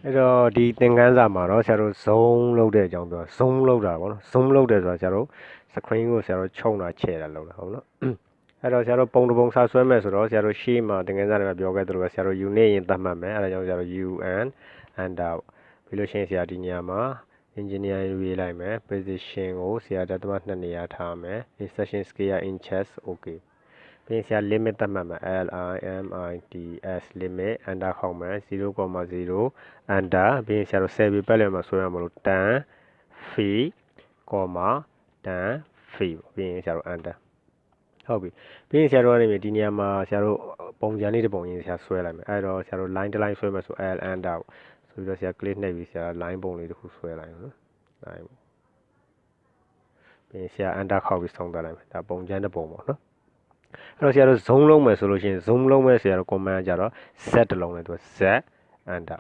အဲ့တော့ဒီသင်ခန်းစာမှာတော့ဆရာတို့ zoom လုပ်တဲ့အကြောင်းပြော zoom လုပ်တာပေါ့နော် zoom လုပ်တယ်ဆိုတာဆရာတို့ screen ကိုဆရာတို့ခြုံတာချဲ့တာလုပ်တာဟုတ်နော်အဲ့တော့ဆရာတို့ပုံတစ်ပုံစာဆွဲမယ်ဆိုတော့ဆရာတို့ရှေ့မှာသင်ခန်းစာတွေမှာပြောခဲ့သလိုပဲဆရာတို့ unit ရင်သတ်မှတ်မယ်အဲ့ဒါကြောင့်ဆရာတို့ un and out ပြီးလို့ရှိရင်ဆရာဒီနေရာမှာ engineer ရေးလိုက်မယ် position ကိုဆရာဒသမ2နေရာထားမယ် insertion scale inches okay ပြီးရင်ဆရာ limit သတ်မှတ်မယ် limits limit under ခေါက်မယ်0.0 under ပြီးရင်ဆရာတို့10 ပတ်လည်မှာဆွဲရမလို့10 feet 10 feet ပြီးရင်ဆရာတို့ under ဟုတ်ပြီပြီးရင်ဆရာတို့ကနေဒီနေရာမှာဆရာတို့ပုံစံလေးတစ်ပုံရင်ဆရာဆွဲလိုက်မယ်အဲ့တော့ဆရာတို့ line တစ် line ဆွဲမယ်ဆို l under ဆိုပြီးတော့ဆရာ click နှိပ်ပြီးဆရာ line ပုံလေးတစ်ခုဆွဲလိုက်နော် line ပြီးရင်ဆရာ under ခေါက်ပြီးဆုံးသွားလိုက်မယ်ဒါပုံစံတစ်ပုံပေါ့နော်အဲ့တော့ဆရာတို့ zoom လုံးမယ်ဆိုလို့ရှိရင် zoom လုံးမယ်ဆရာတို့ command ကြတော့ z တစ်လုံးနဲ့သူ z enter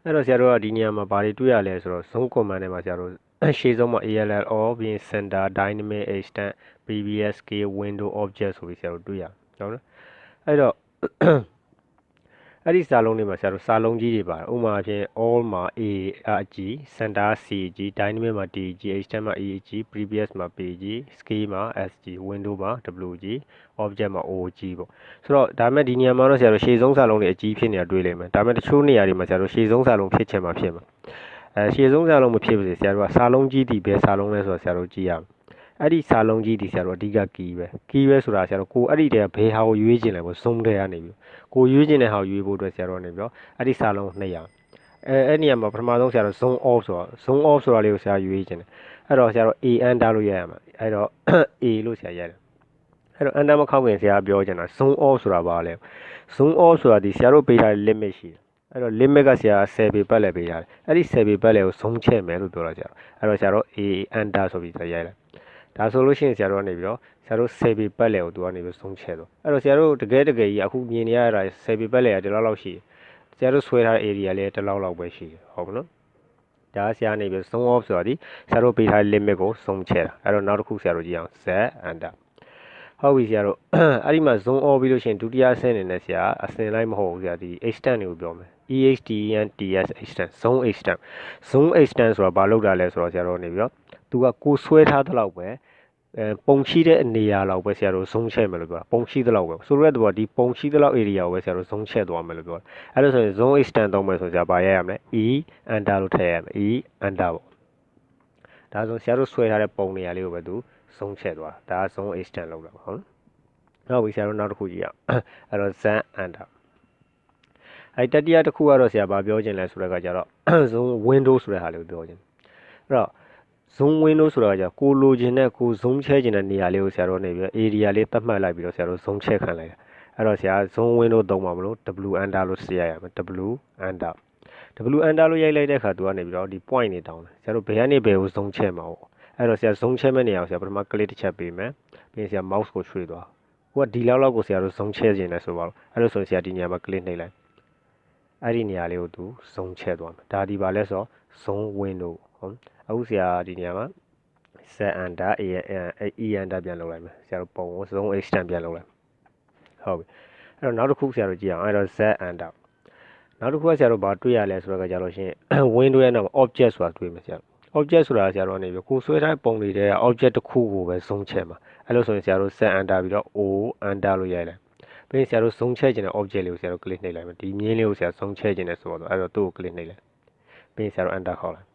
အဲ့တော့ဆရာတို့ကဒီနေရာမှာဘာတွေတွေ့ရလဲဆိုတော့ zoom command နဲ့မှာဆရာတို့ရှေ့ဆုံးမှာ all ပြီးရင် center dynamic extent previous scale window object ဆိုပြီးဆရာတို့တွေ့ရဟုတ်နော်အဲ့တော့အဲ့ဒီစာလုံးတွေမှာဆရာတို့စာလုံးကြီးတွေပါတယ်ဥပမာအဖြစ် all မှာ a အကြီး center c ကြီး dynamic မှာ d ကြီး extent မှာ e ကြီး previous မှာ p ကြီး scale မှာ s ကြီး window မှာ w ကြီး object မှာ o ကြီးပေါ့ဆိုတော့ဒါမဲ့ဒီနေရာမှာတော့ဆရာတို့ရှေ့ဆုံးစာလုံးတွေအကြီးဖြစ်နေတာတွေ့လိမ့်မယ်ဒါမဲ့တချို့နေရာတွေမှာဆရာတို့ရှေ့ဆုံးစာလုံးဖြစ်ချင်မှာဖြစ်မှာရှေ့ဆုံးစာလုံးမဖြစ်ပါစေဆရာတို့ကစာလုံးကြီးတည်ဘယ်စာလုံးလဲဆိုတော့ဆရာတို့ကြည့်ရမယ်အဲ့ဒီစာလုံးကြီးဒီဆရာတို့အဓိက key ပဲဆိုတာဆရာတို့ကိုအဲ့ဒီတည်းကဘယ်ဟာကိုရွေးချင်လဲပေါ့ zoom ထဲကနေပြီးကိုရွေးချင်တဲ့ဟာကိုရွေးဖို့အတွက်ဆရာတို့ကနေပြီးတော့အဲ့ဒီစာလုံးနှိပ်ရအဲ့နေရာမှာပထမဆုံးဆရာတို့ zoom off ဆိုတော့ zoom off ဆိုတာလေးကိုဆရာရွေးချင်တယ်အဲ့တော့ဆရာတို့ a enter လို့ရရမှာအဲ့တော့ a လို့ဆရာရတယ်အဲ့တော့ enter မခောက်ခင်ဆရာပြောချင်တာ zoom off ဆိုတာဘာလဲ zoom off ဆိုတာဒီဆရာတို့ပေးထားတဲ့ limit ရှိတယ်အဲ့တော့ limit ကဆရာ10ပေပတ်လည်ပေးထားတယ်အဲ့ဒီ10ပေပတ်လည်ကို zoom ချဲ့မယ်လို့ပြောတာဆရာအဲ့တော့ဆရာတို့ a enter ဆိုပြီးဆရာရိုက်လိုက်ဒါဆိုလို့ရှိရင်ဆရာတို့ကနေပြီးတော့ဆရာတို့10ပေပတ်လည်ကိုသူကနေပြီးဆုံးချဲ့တော့အဲ့တော့ဆရာတို့တကယ်ကြီးအခုမြင်နေရတာ10ပေပတ်လည်ကဒီလောက်ရှိတယ်ဆရာတို့ဆွဲထားတဲ့ area လေးဒီလောက်ပဲရှိတယ်ဟုတ်ကဲ့နော်ဒါဆရာနေပြီး zoom off ဆိုတာဒီဆရာတို့ပေးထားတဲ့ limit ကိုဆုံးချဲ့တာအဲ့တော့နောက်တစ်ခုဆရာတို့ကြည့်အောင် z enter ဟုတ်ပြီဆရာတို့အဲ့ဒီမှာ zoom off ပြီးလို့ရှိရင်ဒုတိယအဆင့်အနေနဲ့ဆရာအဆင့်လိုက်မဟုတ်ဘူးဆရာဒီ extent တွေကိုပြောမယ် extends extent zoom extent ဆိုတာဘာလို့တာလဲဆိုတော့ဆရာတို့နေပြီးတော့သူကကိုဆွဲထားတဲ့လောက်ပဲပုံရှိတဲ့နေရာလောက်ပဲဆရာတို့ zoom ချဲ့မယ်လို့ပြောတာပုံရှိတဲ့လောက်ပဲဆိုတော့ဒီပုံရှိတဲ့လောက် area ကိုပဲဆရာတို့ zoom ချဲ့သွားမယ်လို့ပြောတာအဲ့ဒါဆိုရင် zoom extent သုံးမယ်ဆိုဆရာဘာရရမလဲ e enter လို့ထည့်ရမယ် e enter ပေါ့ဒါဆိုဆရာတို့ဆွဲထားတဲ့ပုံနေရာလေးကိုပဲသူ zoom ချဲ့သွားတာဒါ zoom extent လောက်တာပေါ့ဟုတ်နော်ပြီဆရာတို့နောက်တစ်ခုကြည့်ရအောင်အဲ့တော့ z enter အဲ့တတိယတစ်ခုကတော့ဆရာဘာပြောချင်လဲဆိုတော့ကကြတော့ zoom window ဆိုတဲ့ဟာလေးကိုပြောချင်အဲ့တော့ zoom window ဆိုတာကကိုလိုချင်တဲ့ကို zoom ချဲချင်တဲ့နေရာလေးကိုဆရာတို့နေပြီး area လေးသတ်မှတ်လိုက်ပြီးတော့ဆရာတို့ zoom ချဲခံလိုက်တာအဲ့တော့ဆရာ zoom window သုံးပါမလို့ w enter လို့ဆရာရမယ် w enter w enter လို့ရိုက်လိုက်တဲ့အခါသူကနေပြီးတော့ဒီ point တွေတောင်းတယ်ဆရာတို့ဘယ်ကနေဘယ်ကို zoom ချဲမှာပေါ့အဲ့တော့ဆရာ zoom ချဲမဲ့နေရာကိုဆရာပထမ click တစ်ချက်ပေးမယ်ပြီးရင်ဆရာ mouse ကိုရွှေ့သွားဟိုကဒီလောက်ကိုဆရာတို့ zoom ချဲခြင်းလဲဆိုပါတော့အဲ့လိုဆိုရင်ဆရာဒီနေရာမှာ click နှိပ်လိုက်အဲ့ဒီနေရာလေးကိုသူ zoom ချဲသွားမယ်ဒါဒီပါလဲဆိုတော့ zoom window ဟုတ်အခုဆရာဒီနေရာမှာ z enter e enter ပြန်လုပ်လိုက်မယ်ဆရာတို့ပုံကို zoom extent ပြန်လုပ်လိုက်ဟုတ်ပြီအဲ့တော့နောက်တစ်ခုဆရာတို့ကြည့်အောင်အဲ့တော့ z enter နောက်တစ်ခုကဆရာတို့ဘာတွေ့ရလဲဆိုတော့ကြလို့ရှိရင် window ရဲ့နောက် object ဆိုတာတွေ့မယ်ဆရာ object ဆိုတာဆရာတို့ကနေပြီးကိုဆွဲထားပုံတွေတဲ့ object တစ်ခုကိုပဲ zoom ချဲမှာအဲ့လိုဆိုရင်ဆရာတို့ z enter ပြီးတော့ o enter လို့ရိုက်လိုက်ပြီးရင်ဆရာတို့ zoom ချဲခြင်းတဲ့ object လေးကိုဆရာတို့ click နှိပ်လိုက်မယ်ဒီမြင်းလေးကိုဆရာ zoom ချဲခြင်းနဲ့ဆိုတော့အဲ့တော့သူ့ကို click နှိပ်လိုက်ပြီးရင်ဆရာတို့ enter ခေါက်လိုက်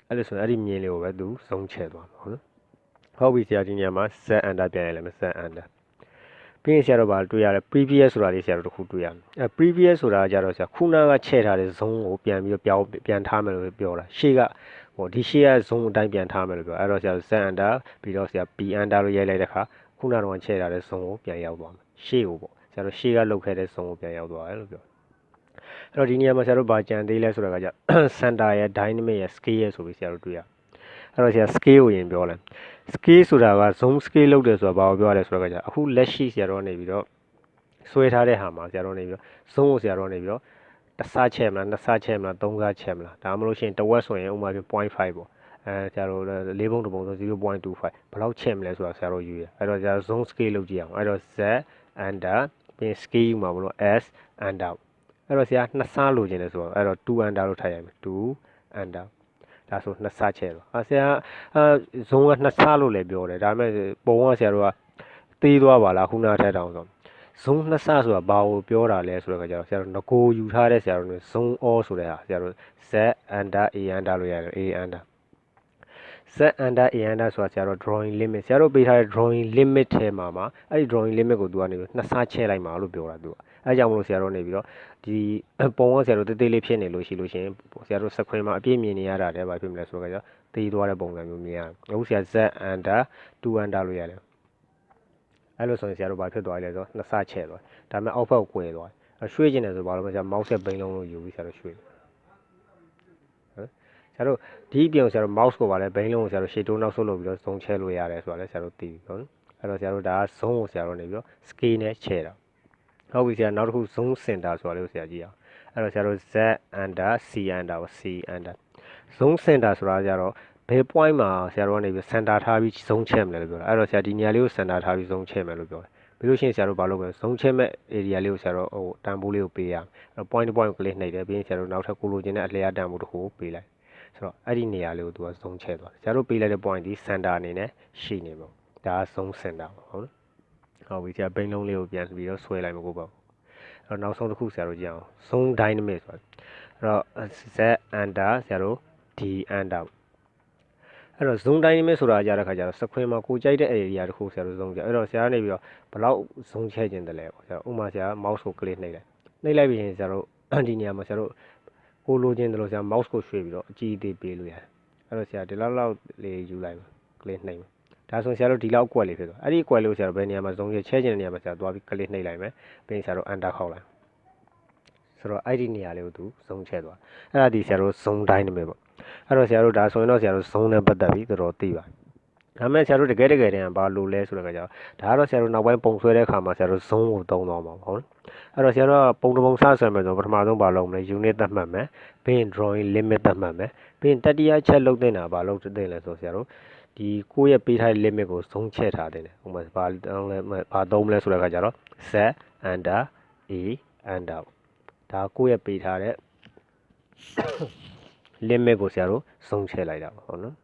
အဲ့လိုဆိုရင်အဲ့ဒီမြင်းလေးကိုပဲသူ zoom ချဲသွားမှာဟုတ်နော်ဟုတ်ပြီဆရာဒီနေရာမှာ z enter ပြန်ရိုက်လိုက်မယ် z enter ပြီးရင်ဆရာတို့ဘာတွေ့ရလဲ previous ဆိုတာလေးဆရာတို့တစ်ခုတွေ့ရမယ်အဲ previous ဆိုတာကြတော့ဆရာခုနကချဲ့ထားတဲ့ zone ကိုပြန်ပြီးတော့ပြန်ထားမယ်လို့ပြောတာရှေ့ကဟိုဒီရှေ့က zone အတိုင်းပြန်ထားမယ်လို့ပြောအဲ့တော့ဆရာ z enter ပြီးတော့ဆရာ p enter လို့ရိုက်လိုက်တဲ့အခါခုနကတော့ချဲ့ထားတဲ့ zone ကိုပြန်ရောက်သွားမယ်ရှေ့ကိုပေါ့ဆရာတို့ရှေ့ကလုတ်ခဲ့တဲ့ zone ကိုပြန်ရောက်သွားတယ်လို့ပြောအဲ့တော့ဒီနေရာမှာဆရာတို့ဘာကြံသေးလဲဆိုတော့ကကြ center ရဲ့ dynamic ရဲ့ scale ရဲ့ဆိုပြီးဆရာတို့တွေ့ရအဲ့တော့ဆရာ scale ကိုရင်ပြောလိုက် scale ဆိုတာက zoom scale လုပ်တယ်ဆိုတာဘာကိုပြောရလဲဆိုတော့ကအခုလက်ရှိဆရာတို့နေပြီးတော့ဆွဲထားတဲ့ဟာမှာဆရာတို့နေပြီးတော့ zoom ကိုဆရာတို့နေပြီးတော့တစ်ဆချဲ့မလားနှစ်ဆချဲ့မလားသုံးဆချဲ့မလားဒါမှမဟုတ်ရှင်တစ်ဝက်ဆိုရင်ဥပမာပြ 0.5 ပေါ့ဆရာတို့လေးပုံတစ်ပုံဆို0.25ဘယ်လောက်ချဲ့မလဲဆိုတာဆရာတို့ယူရအဲ့တော့ဆရာ zoom scale လုပ်ကြည့်အောင်အဲ့တော့ z enter ပြီး scale မှာမလို့ s enter အဲ့တော့ဆရာနှစ်ဆလိုချင်တယ်ဆိုတော့အဲ့တော့2 under လို့ထားရမယ်2 under ဒါဆိုနှစ်ဆချဲတော့ဆရာဇုံကနှစ်ဆလို့လည်းပြောတယ်ဒါပေမဲ့ပုံကဆရာတို့ကသေးသွားပါလားခုနထက်တောင်ဆိုဇုံနှစ်ဆဆိုတာဘာကိုပြောတာလဲဆိုတော့ဆရာတို့ငကိုယူထားတဲ့ဆရာတို့ဇုံ all ဆိုတဲ့ဟာဆရာတို့ z under a under လို့ရတယ် a under z under a under ဆိုတာဆရာတို့ drawing limit ဆရာတို့ပေးထားတဲ့ drawing limit ထဲမှာအဲ့ဒီ drawing limit ကိုသူကနေပြီးနှစ်ဆချဲလိုက်မှာလို့ပြောတာသူကအဲကြောင့်မလို့ဆရာတို့နေပြီးတော့ဒီပုံကဆရာတို့တေးသေးလေးဖြစ်နေလို့ရှိရင်ဆရာတို့စခွင်းမှာအပြည့်မြင်နေရတာတည်းဘာဖြစ်မလဲဆိုတော့တေးသွားတဲ့ပုံစံမျိုးမြင်ရတယ်အခုဆရာ z under 2 under လို့ရတယ်အဲ့လိုဆိုရင်ဆရာတို့ဘာဖြစ်သွားလဲဆိုတော့နှစ်ဆချဲသွားဒါပေမဲ့အောက်ဘက်ကိုကွယ်သွားရွှေ့ကျင်တယ်ဆိုဘာလို့လဲဆရာ mouse ရဲ့ဘိန်းလုံးလို့ယူပြီးဆရာတို့ရွှေ့ဆရာတို့ဒီအပြင်ဆရာတို့ mouse ကိုပါလဲဘိန်းလုံးကိုဆရာတို့ရှေ့တိုးနောက်ဆုတ်လုပ်ပြီးတော့ဇုံချဲလို့ရတယ်ဆိုတာလဲဆရာတို့သိပြီဟုတ်အဲ့တော့ဆရာတို့ဒါကဇုံကိုဆရာတို့နေပြီးတော့ scale နဲ့ချဲတာဟုတ်ပြီဆရာနောက်တစ်ခု zone center ဆိုတာလေးကိုဆရာကြည့်အောင်အဲ့တော့ဆရာတို့ z under c under ကို c under zone center ဆိုတာကြတော့ဘယ် point မှာဆရာတို့ကနေပြီး center ထားပြီး zone ချဲ့မယ်လို့ပြောတာအဲ့တော့ဆရာဒီနေရာလေးကို center ထားပြီး zone ချဲ့မယ်လို့ပြောတယ်ပြီးလို့ရှိရင်ဆရာတို့ဘာလုပ်မလဲ zone ချဲ့မဲ့ area လေးကိုဆရာတို့တန်ဖိုးလေးကိုပေးရမယ်အဲ့တော့ point to point ကို click နှိပ်တယ်ပြီးရင်ဆရာတို့နောက်ထပ်ကိုလိုချင်တဲ့အလျားတန်ဖိုးတစ်ခုကိုပေးလိုက်ဆိုတော့အဲ့ဒီနေရာလေးကိုသူက zone ချဲ့သွားတယ်ဆရာတို့ပေးလိုက်တဲ့ point ဒီ center အနေနဲ့ရှိနေပေါ့ဒါက zone center ပေါ့ဟုတ်ဟုတ်ပြီဆရာဘိန်းလုံးလေးကိုပြန်ပြီးတော့ဆွဲလိုက်မှာကိုပေါ့အဲ့တော့နောက်ဆုံးတစ်ခုဆရာတို့ကြည့်အောင် zone dynamic ဆိုတာအဲ့တော့ z under ဆရာတို့ d under အဲ့တော့ zone dynamic ဆိုတာကြတဲ့ခါကျတော့ screen မှာကိုကြိုက်တဲ့ area တစ်ခုဆရာတို့ zone ကြအဲ့တော့ဆရာကနေပြီးတော့ဘယ်လောက် zone ချဲ့ခြင်းတယ်လဲပေါ့ဆရာဥပမာဆရာ mouse ကို click နှိပ်လိုက်ပြီးရင်ဆရာတို့ဒီနေရာမှာဆရာတို့ကိုလိုချင်တယ်လို့ဆရာ mouse ကိုရွှေ့ပြီးတော့အကြည့်အသေးပေးလို့ရတယ်အဲ့တော့ဆရာဒီလောက်လေးယူလိုက်မယ် click နှိပ်မယ်ဒါဆိုဆရာတို့ဒီလောက်အကွက်လေးဖြစ်သွားအဲ့ဒီအကွက်လေးကိုဆရာတို့ဘယ်နေရာမှာ zone ချဲ့ခြင်းတဲ့နေရာမှာဆရာသွားပြီး click နှိပ်လိုက်မယ်ပြီးရင်ဆရာတို့ enter ခေါက်လိုက်ဆိုတော့အဲ့ဒီနေရာလေးကိုသူ zone ချဲ့သွားအဲ့ဒါဒီဆရာတို့ zone dynamic ပေါ့အဲ့တော့ဆရာတို့ဒါဆိုရင်တော့ဆရာတို့ zone နဲ့ပတ်သက်ပြီးတော်တော်သိပါတယ်ဒါမဲ့ဆရာတို့တကယ်တည်းကဘာလို့လဲဆိုတော့ဒါကတော့ဆရာတို့နောက်ပိုင်းပုံဆွဲတဲ့အခါမှာဆရာတို့ zone ကိုသုံးသွားမှာပေါ့ဟုတ်အဲ့တော့ဆရာတို့ကပုံတစ်ပုံစဆွဲမယ်ဆိုပထမဆုံးဘာလုပ်မလဲ unit သတ်မှတ်မယ်ပြီးရင် drawing limit သတ်မှတ်မယ်ပြီးရင်တတိယချက်လုပ်တင်တာဘာလုပ်တင်လဲဆိုဆရာတို့ဒီကိုယ့်ရဲ့ပေးထားတဲ့ limit ကို zone ချဲ့ထားတယ်ဥပမာဘာသုံးမလဲဆိုတဲ့အခါကျတော့ z under a under ဒါကိုယ့်ရဲ့ပေးထားတဲ့ limit ကိုဆရာတို့ zone ချဲ့လိုက်တာပေါ့ဟုတ်နော်